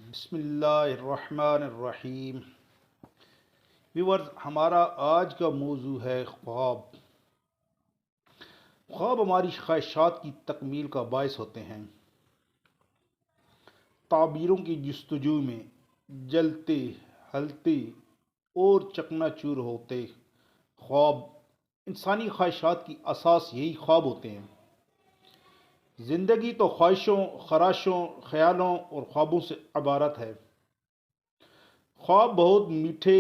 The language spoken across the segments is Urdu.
بسم اللہ الرحمن الرحیم۔ ویورز، ہمارا آج کا موضوع ہے خواب۔ خواب ہماری خواہشات کی تکمیل کا باعث ہوتے ہیں۔ تعبیروں کی جستجو میں جلتے، ہلتے اور چکنا چور ہوتے خواب انسانی خواہشات کی اساس یہی خواب ہوتے ہیں۔ زندگی تو خواہشوں، خراشوں، خیالوں اور خوابوں سے عبارت ہے۔ خواب بہت میٹھے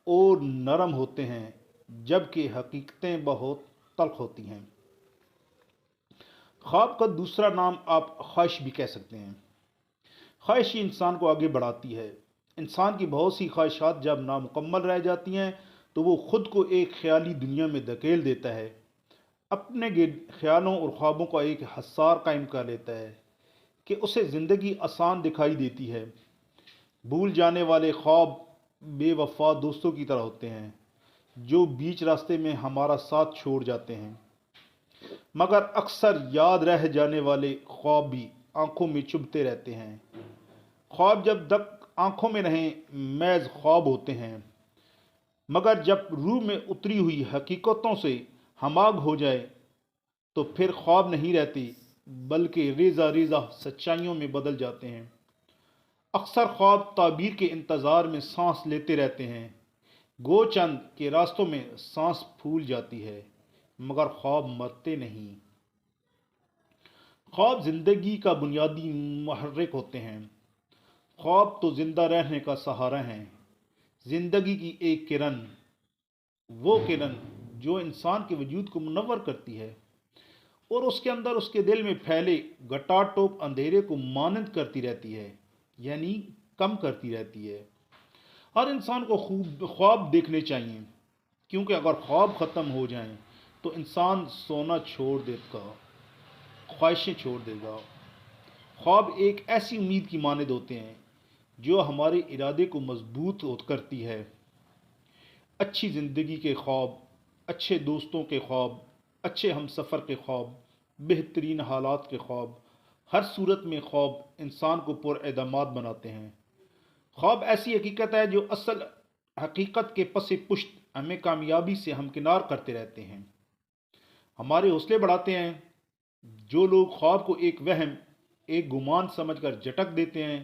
اور نرم ہوتے ہیں، جبکہ حقیقتیں بہت تلخ ہوتی ہیں۔ خواب کا دوسرا نام آپ خواہش بھی کہہ سکتے ہیں۔ خواہش ہی انسان کو آگے بڑھاتی ہے۔ انسان کی بہت سی خواہشات جب نامکمل رہ جاتی ہیں تو وہ خود کو ایک خیالی دنیا میں دھکیل دیتا ہے، اپنے خیالوں اور خوابوں کا ایک حصار قائم کر لیتا ہے کہ اسے زندگی آسان دکھائی دیتی ہے۔ بھول جانے والے خواب بے وفا دوستوں کی طرح ہوتے ہیں جو بیچ راستے میں ہمارا ساتھ چھوڑ جاتے ہیں، مگر اکثر یاد رہ جانے والے خواب بھی آنکھوں میں چبھتے رہتے ہیں۔ خواب جب تک آنکھوں میں رہیں محض خواب ہوتے ہیں، مگر جب روح میں اتری ہوئی حقیقتوں سے ہم آہنگ ہو جائے تو پھر خواب نہیں رہتے، بلکہ ریزہ ریزہ سچائیوں میں بدل جاتے ہیں۔ اکثر خواب تعبیر کے انتظار میں سانس لیتے رہتے ہیں، گو چند کے راستوں میں سانس پھول جاتی ہے، مگر خواب مرتے نہیں۔ خواب زندگی کا بنیادی محرک ہوتے ہیں۔ خواب تو زندہ رہنے کا سہارا ہیں، زندگی کی ایک کرن، وہ کرن جو انسان کے وجود کو منور کرتی ہے اور اس کے اندر، اس کے دل میں پھیلے گٹا ٹوپ اندھیرے کو مانند کرتی رہتی ہے، یعنی کم کرتی رہتی ہے۔ ہر انسان کو خواب دیکھنے چاہیے، کیونکہ اگر خواب ختم ہو جائیں تو انسان سونا چھوڑ دے گا، خواہشیں چھوڑ دے گا۔ خواب ایک ایسی امید کی مانند ہوتے ہیں جو ہمارے ارادے کو مضبوط کرتی ہے۔ اچھی زندگی کے خواب، اچھے دوستوں کے خواب، اچھے ہم سفر کے خواب، بہترین حالات کے خواب، ہر صورت میں خواب انسان کو پر اعتماد بناتے ہیں۔ خواب ایسی حقیقت ہے جو اصل حقیقت کے پس پشت ہمیں کامیابی سے ہمکنار کرتے رہتے ہیں، ہمارے حوصلے بڑھاتے ہیں۔ جو لوگ خواب کو ایک وہم، ایک گمان سمجھ کر جھٹک دیتے ہیں،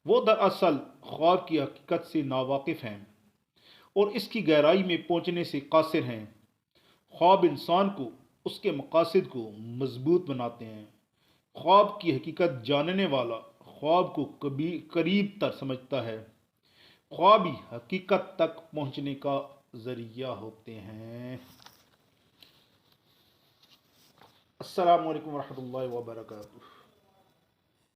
وہ دراصل خواب کی حقیقت سے ناواقف ہیں اور اس کی گہرائی میں پہنچنے سے قاصر ہیں۔ خواب انسان کو، اس کے مقاصد کو مضبوط بناتے ہیں۔ خواب کی حقیقت جاننے والا خواب کو قریب تر سمجھتا ہے۔ خواب ہی حقیقت تک پہنچنے کا ذریعہ ہوتے ہیں۔ السلام علیکم ورحمۃ اللہ وبرکاتہ۔